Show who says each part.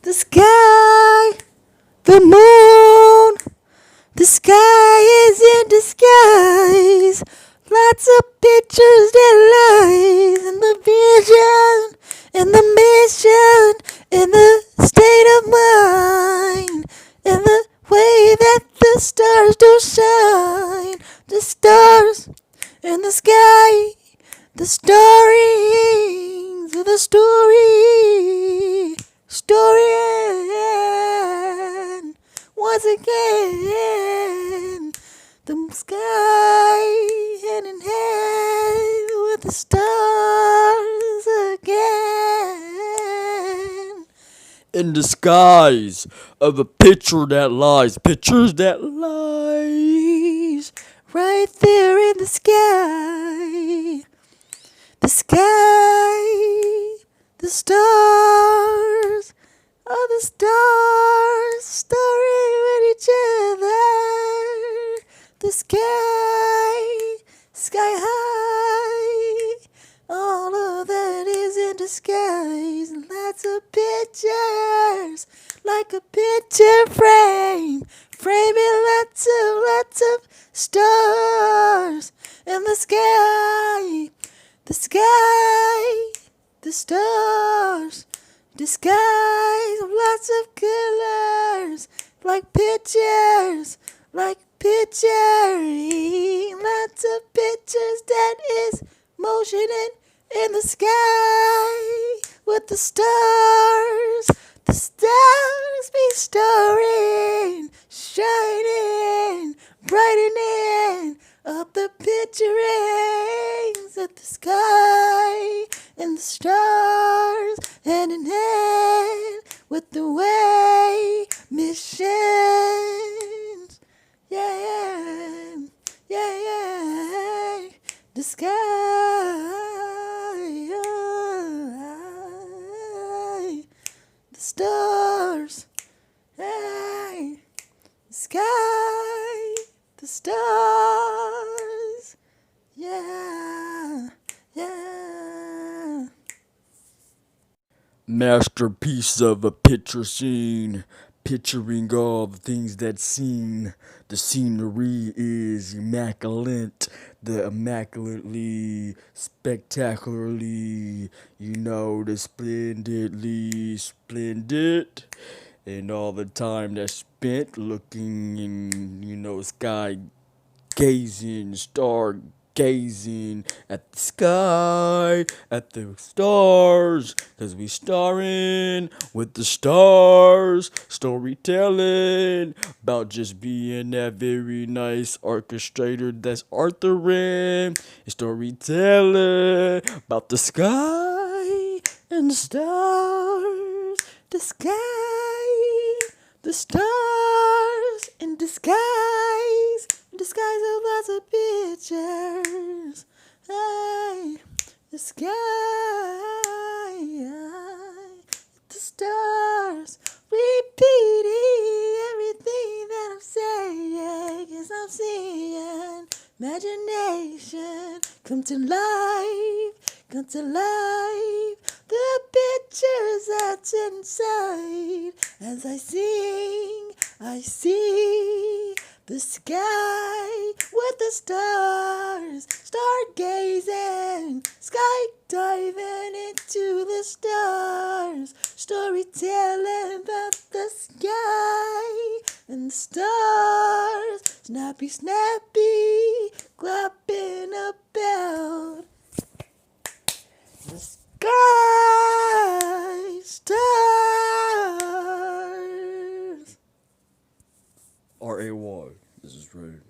Speaker 1: The sky, the moon, the sky is in disguise. Lots of pictures that lies in the vision, in the mission, in the state of mind, in the way that the stars do shine. The stars in the sky, the stories of the story end. Once again, the sky hand in hand with the stars again.
Speaker 2: In disguise of a picture that lies, pictures that lies.
Speaker 1: Right there in the sky. The sky, the stars, all the stars, starring with each other. The sky, sky high, all of that is in disguise. Lots of pictures, like a picture frame, framing lots of stars in the sky. The sky, the stars, disguise of lots of colors, like pictures, lots of pictures that is motioning in the sky with the stars be starring, shining, brightening up the picture rings of the sky and the stars hand in hand with the way missions. Yeah. The sky, the stars, hey, the sky, the stars, yeah.
Speaker 2: Masterpiece of a picture scene, picturing all the things that's seen. The scenery is immaculate, the immaculately, spectacularly, the splendidly splendid. And all the time that's spent looking in, sky gazing, star gazing at the sky, at the stars, 'cause we starring with the stars, storytelling about just being that very nice orchestrator that's Arthurin, storytelling about the sky and the stars, the sky, the stars in disguise of lots of pictures. Hey, the sky, the stars, repeating everything that I'm saying, 'cause I'm seeing imagination come to life, the pictures that's inside. As I sing, I see the sky with the stars, stargazing, sky diving into the stars, storytelling about the sky and the stars, snappy, clapping about the sky, stars. RAY. This is right.